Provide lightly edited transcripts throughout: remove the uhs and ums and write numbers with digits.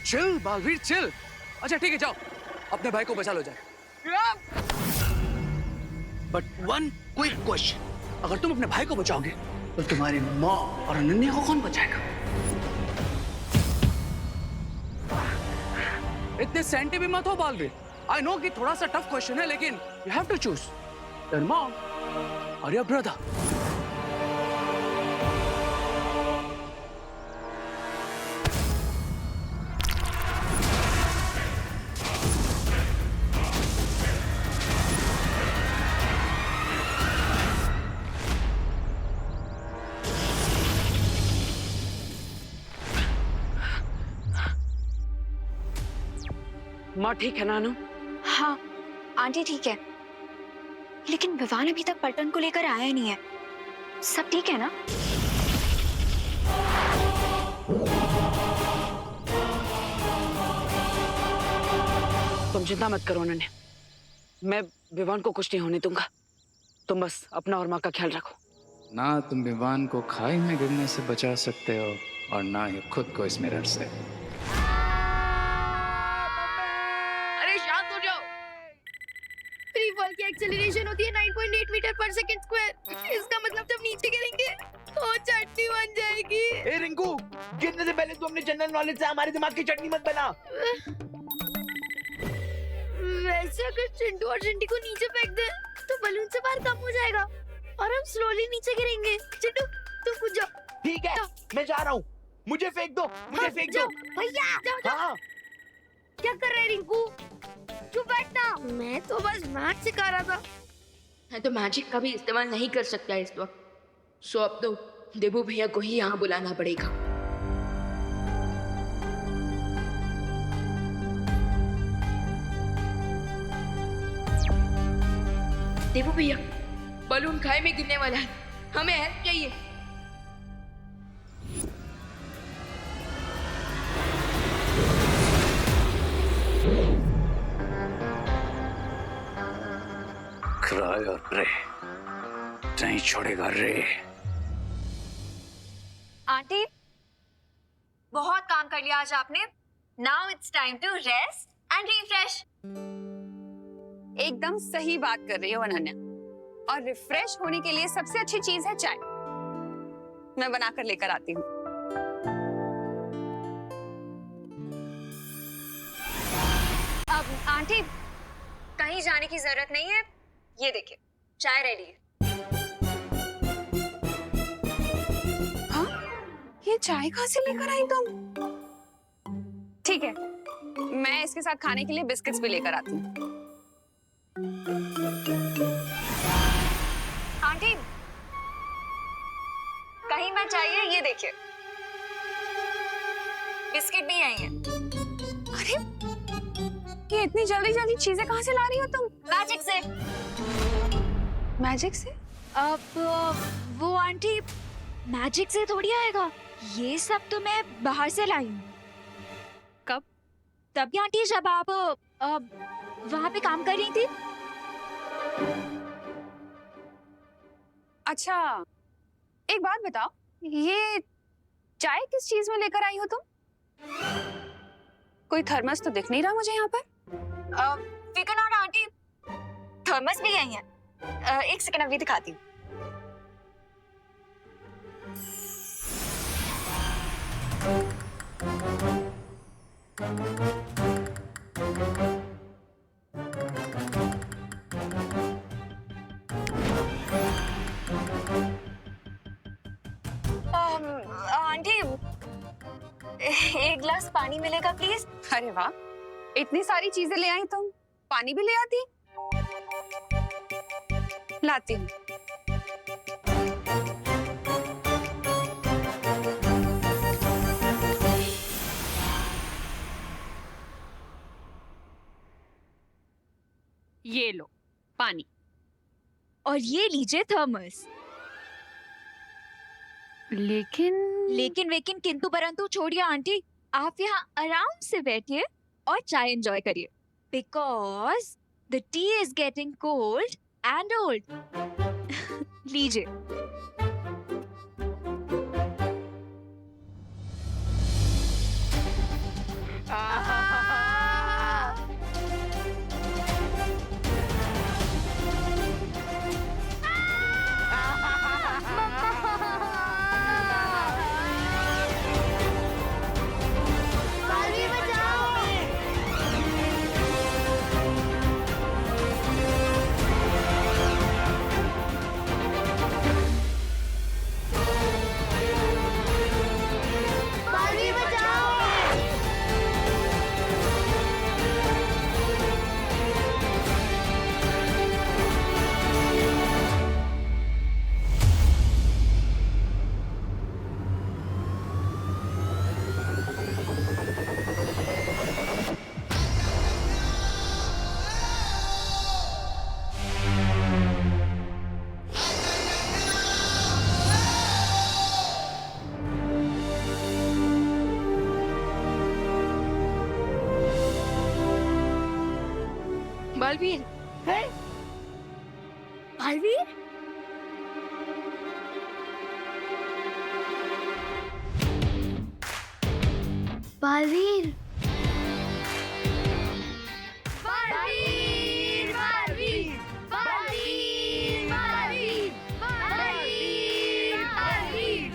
Chill Baalveer chill. अच्छा ठीक है जाओ, अपने भाई को बचा लो जाए। बट वन क्विक क्वेश्चन, अगर तुम अपने भाई को बचाओगे तो तुम्हारी माँ और अनन्या को कौन बचाएगा? इतने सेंटी भी मत हो बालवीर। आई नो कि थोड़ा सा टफ क्वेश्चन है, लेकिन you have to choose your mom और योर ब्रदर। माँ ठीक है ना अनु? हाँ आंटी ठीक है, लेकिन विवान अभी तक पलटन को लेकर आया नहीं है। सब ठीक है ना? तुम चिंता मत करो अनन्या, मैं विवान को कुछ नहीं होने दूंगा। तुम बस अपना और माँ का ख्याल रखो। ना तुम विवान को खाई में गिरने से बचा सकते हो और ना ही खुद को इस मिरर से। अरे शांत हो जाओ। फ्री फॉल की एक्सेलरेशन होती है 9.8 मीटर पर सेकंड स्क्वायर। इसका मतलब जब नीचे गिरेंगे तो चटनी बन जाएगी। ए रिंकू, गिरने से पहले तू अपने जनरल नॉलेज से हमारे दिमाग की चटनी मत बना। वैसे अगर चिंटू और चिंटी को नीचे फेंक दे तो बलून से बाहर कम हो जाएगा और हम स्लोली नीचे गिरेंगे। चिंटू तुम कूद जाओ। ठीक है, मैं जा रहा हूँ। मुझे फेंक दो, मुझे फेंक दो। भैया जाओ जाओ। हाँ। क्या कर रहे रिंकू? चुप बैठना। मैं तो बस मैथ सिखा रहा था। मैं तो मैजिक का भी इस्तेमाल नहीं कर सकता इस वक्त, सो अब तो देबू भैया को ही यहाँ बुलाना पड़ेगा। देबू भैया, बलून खाई में गिरने वाला है, हमें हेल्प चाहिए। क्राई और प्रे नहीं छोड़ेगा रे। आंटी बहुत काम कर लिया आज आपने। Now it's time to rest and refresh. एकदम सही बात कर रही हो अनन्या, और रिफ्रेश होने के लिए सबसे अच्छी चीज है चाय। मैं बनाकर लेकर आती हूँ। अब आंटी कहीं जाने की जरूरत नहीं है, ये देखिए चाय रेडी है। हाँ, ये चाय कहाँ से लेकर आई तुम? ठीक है, मैं इसके साथ खाने के लिए बिस्किट्स भी लेकर आती हूँ। आंटी कहीं मत जाइए, ये देखिए बिस्किट भी आई हैं। अरे ये इतनी जल्दी जल्दी चीजें कहाँ से ला रही हो तुम? मैजिक से। मैजिक से? अब वो आंटी मैजिक से थोड़ी आएगा, ये सब तो मैं बाहर से लाई हूँ। कब? तभी आंटी जब आप वहाँ पे काम कर रही थी। अच्छा एक बात बताओ, ये चाय किस चीज में लेकर आई हो तुम? कोई थर्मस तो दिख नहीं रहा मुझे यहाँ पर। फिकर नॉट आंटी, थर्मस भी आई है। एक सेकंड अभी दिखाती हूँ। आंटी एक गिलास पानी मिलेगा प्लीज? अरे वाह, इतनी सारी चीजें ले आई तुम, पानी भी ले आती। लाती हूँ। ये लो पानी, और ये लीजिए थर्मस। लेकिन लेकिन किंतु परंतु छोड़िए आंटी, आप यहाँ आराम से बैठिए और चाय एंजॉय करिए, because the T is getting cold and old. लीजिए। बालवीर है? बालवीर बालवीर बालवीर बालवीर बालवीर बालवीर बालवीर बालवीर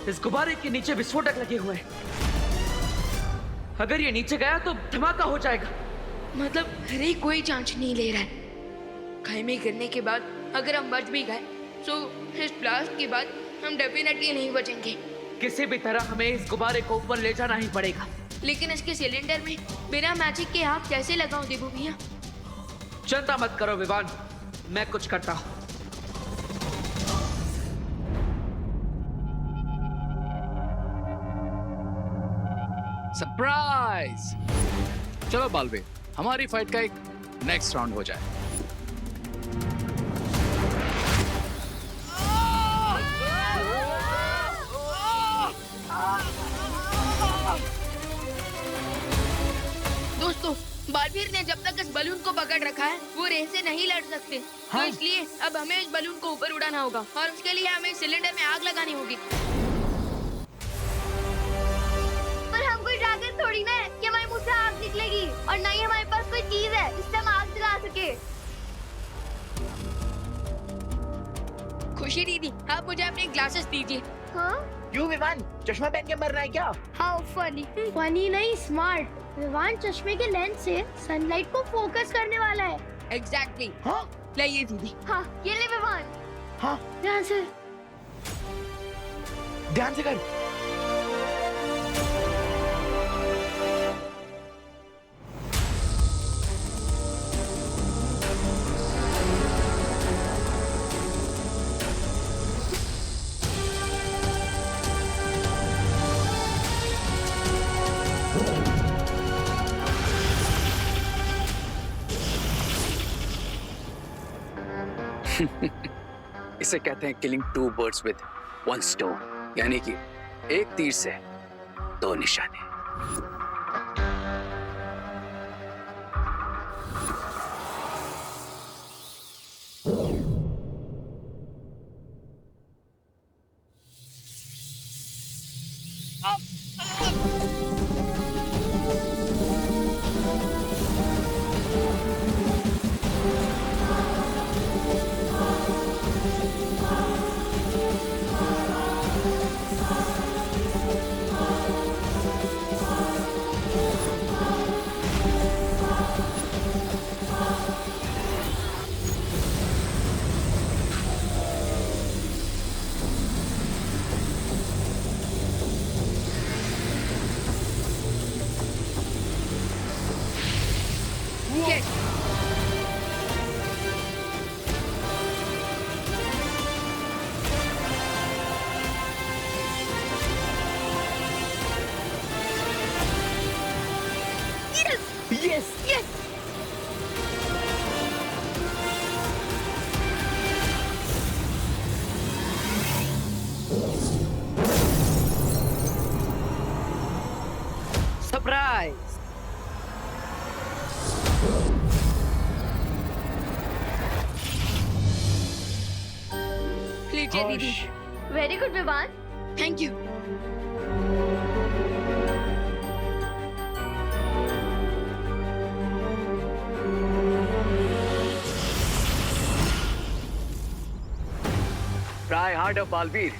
इस गुब्बारे के नीचे विस्फोटक लगे हुए हैं। अगर ये नीचे गया तो धमाका हो जाएगा। मतलब हरे कोई जांच नहीं ले रहा है। खाई में गिरने के बाद अगर हम बच भी गए तो इस ब्लास्ट के बाद हम डेफिनेटली नहीं बचेंगे। किसी भी तरह हमें इस गुब्बारे को ऊपर ले जाना ही पड़ेगा। लेकिन इसके सिलेंडर में बिना मैजिक के आग कैसे लगाऊं देबू भैया? चिंता मत करो विवान, मैं कुछ करता हूँ। सरप्राइज! चलो बालवीर, हमारी फाइट का एक नेक्स्ट राउंड हो जाए। दोस्तों, बालवीर ने जब तक इस बलून को पकड़ रखा है वो रेस से नहीं लड़ सकते। तो इसलिए अब हमें इस बलून को ऊपर उड़ाना होगा और उसके लिए हमें सिलेंडर में आग लगानी होगी। पर हम कोई ड्रैगन थोड़ी ना है कि हमारे मुंह से आग निकलेगी, और ना ही हमारे पास कोई चीज है जिससे हम आग जला सके। खुशी दीदी, आप मुझे अपने ग्लासेस दीजिए। हाँ? क्यों विवान, चश्मा पहन के मरना है क्या? How funny. फनी नहीं, स्मार्ट। विवान चश्मे के लेंस से सनलाइट को फोकस करने वाला है। एग्जैक्टली। हाँ? लाइए दीदी। हाँ, ये ले विवान। हाँ? ध्यान से। ध्यान से कर। इसे कहते हैं killing two birds with one stone, यानी कि एक तीर से दो निशाने। Yes! Yes! Surprise! लीजिए दीदी। Very good Vivaan. Thank you. Try hard Baalveer,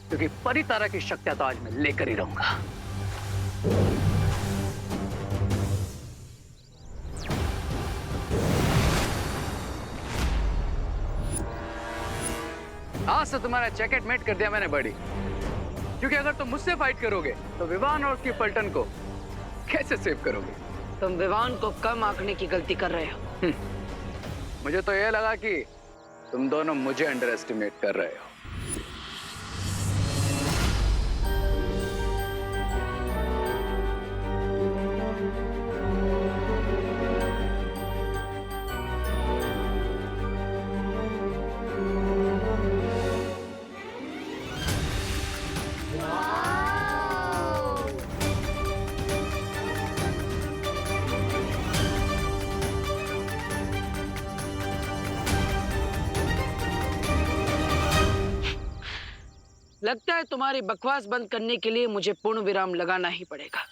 क्योंकि परितारा की शक्तियां तो आज मैं लेकर ही रहूंगा। आज से तुम्हारा जैकेट मेट कर दिया मैंने बड़ी, क्योंकि अगर तुम मुझसे फाइट करोगे तो विवान और उसकी पलटन को कैसे सेव करोगे? तुम विवान को कम आंकने की गलती कर रहे हो। मुझे तो यह लगा कि तुम दोनों मुझे अंडर एस्टिमेट कर रहे हो। लगता है तुम्हारी बकवास बंद करने के लिए मुझे पूर्ण विराम लगाना ही पड़ेगा।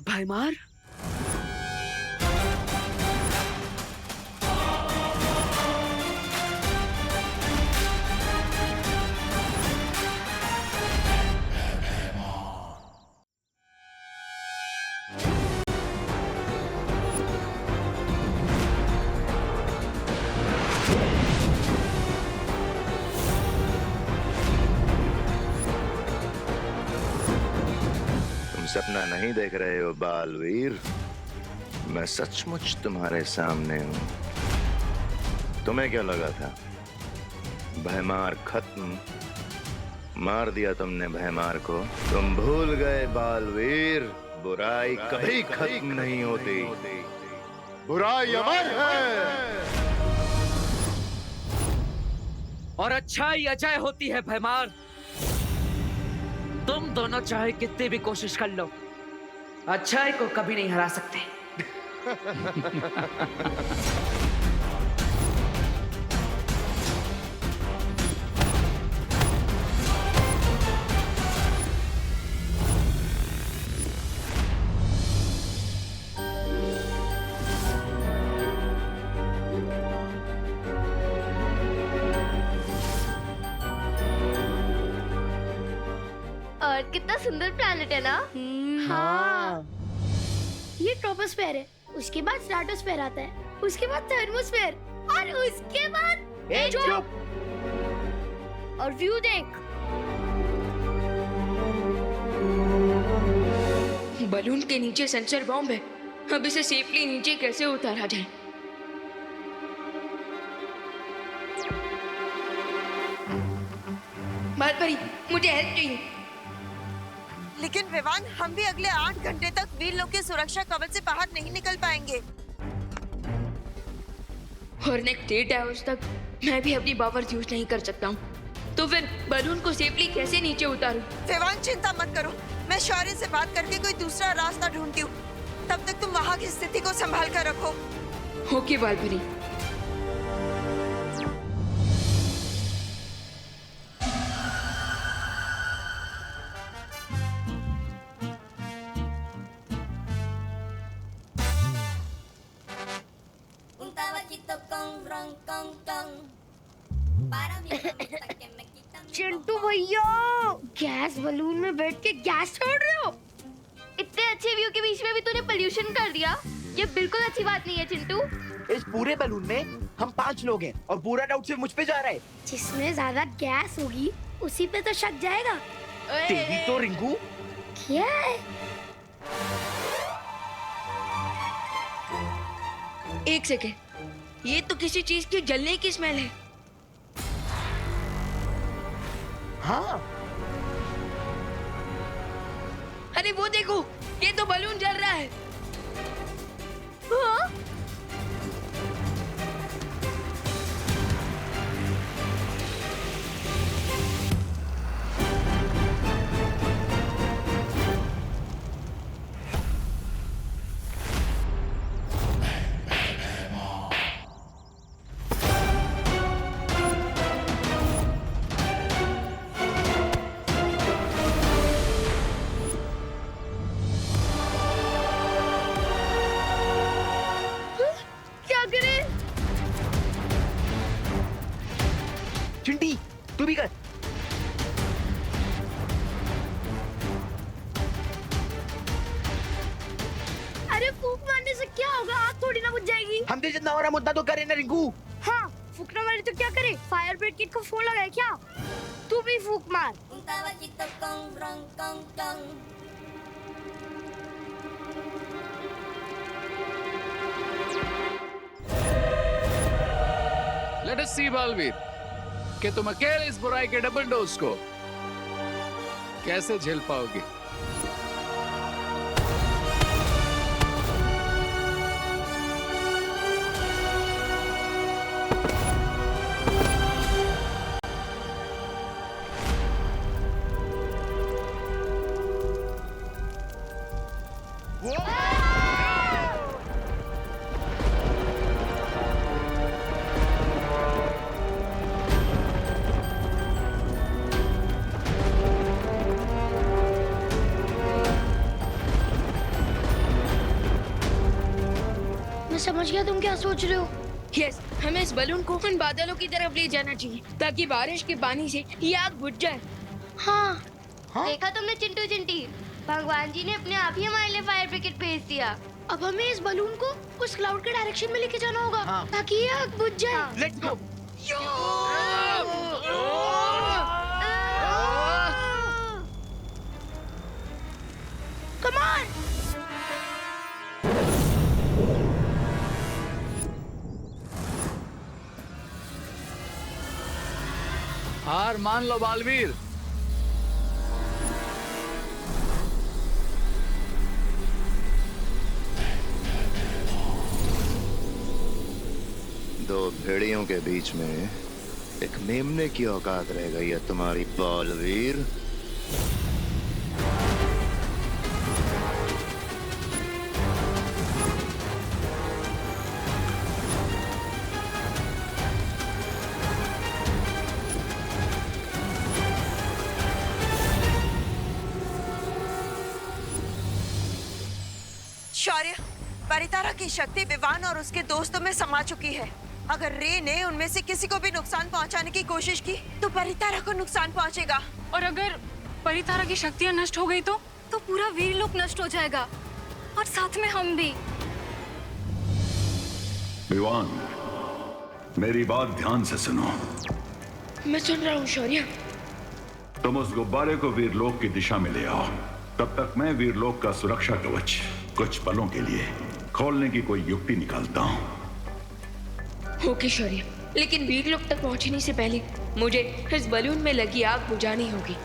भैमार, सपना नहीं देख रहे हो बालवीर, मैं सचमुच तुम्हारे सामने हूं। तुम्हें क्या लगा था भैमार खत्म? मार दिया तुमने भैमार को। तुम भूल गए बालवीर, बुराई कभी खत्म नहीं होती, बुराई अमर है। और अच्छाई अजय होती है भैमार। तुम दोनों चाहे कितनी भी कोशिश कर लो, अच्छाई को कभी नहीं हरा सकते। अर्थ कितना सुंदर प्लैनेट है ना। हाँ। ये ट्रोपोस्फेयर है, उसके बाद स्ट्रेटोस्फेयर आता है, उसके बाद थर्मोस्फेयर और उसके बाद चुप। और व्यू देख। बलून के नीचे सेंसर बॉम्ब है, अब इसे सेफली नीचे कैसे उतारा जाए? बालपरी, मुझे हेल्प चाहिए। लेकिन विवान, हम भी अगले 8 घंटे तक वीर लोग के सुरक्षा कवच से बाहर नहीं निकल पाएंगे। और नेक्स्ट 8 आवर्स तक मैं भी अपनी पावर्स यूज नहीं कर सकता हूँ। तो फिर बलून को सेफली कैसे नीचे उतारूं? विवान, चिंता मत करो, मैं शौर्य से बात करके कोई दूसरा रास्ता ढूंढती हूँ। तब तक तुम वहाँ की स्थिति को संभाल कर रखो। ओके बालपरी। चिंटू भैया, गैस बलून में बैठ के गैस छोड़ रहे हो? इतने अच्छे व्यू के बीच में भी तूने पोल्यूशन कर दिया। ये बिल्कुल अच्छी बात नहीं है चिंटू। इस पूरे बलून में हम 5 लोग हैं और पूरा डाउट सिर्फ मुझ पे जा रहा है। जिसमें ज्यादा गैस होगी उसी पे तो शक जाएगा। तेरी तो रिंकू। क्या है? एक सेकेंड, ये तो किसी चीज की जलने की स्मेल है। हाँ। अरे वो देखो, ये तो बलून जल रहा है। हाँ? थोड़ी ना बुझ जाएगी। हमसे जितना हो रहा मुद्दा तो करे ना रिंकू। हाँ, फूकना मारे तो क्या करे? फायर ब्रिगेड को फोन लगाए क्या? तू भी फूक मार। लेट अस सी बालवीर कि तुम अकेले इस बुराई के डबल डोज को कैसे झेल पाओगे। मैं समझ गया तुम क्या सोच रहे हो। यस, हमें इस बलून को उन बादलों की तरफ ले जाना चाहिए ताकि बारिश के पानी से ये आग बुझ जाए। हाँ, देखा तुमने चिंटू चिंटी, भगवान जी ने अपने आप ही हमारे लिए फायर ब्रिगेड भेज दिया। अब हमें इस बलून को उस क्लाउड के डायरेक्शन में लेके जाना होगा ताकि ये आग बुझ जाए। Let's go. Come on. हार मान लो बालवीर। दो भेड़ियों के बीच में एक मेमने की औकात रह गई है तुम्हारी बालवीर। शौर्य, परितारा की शक्ति विवान और उसके दोस्तों में समा चुकी है। अगर रे ने उनमें से किसी को भी नुकसान पहुंचाने की कोशिश की तो परितारा को नुकसान पहुंचेगा। और अगर परितारा की शक्तियाँ नष्ट हो गई तो पूरा वीरलोक नष्ट हो जाएगा और साथ में हम भी। विवान, मेरी बात ध्यान से सुनो। मैं सुन रहा हूँ शौर्य। तुम उस गुब्बारे को वीरलोक की दिशा में ले आओ। तब तक मैं वीरलोक का सुरक्षा कवच कुछ पलों के लिए खोलने की कोई युक्ति निकालता हूँ। ओके शौर्य, लेकिन वीरलोक तक पहुंचने से पहले मुझे इस बलून में लगी आग बुझानी होगी।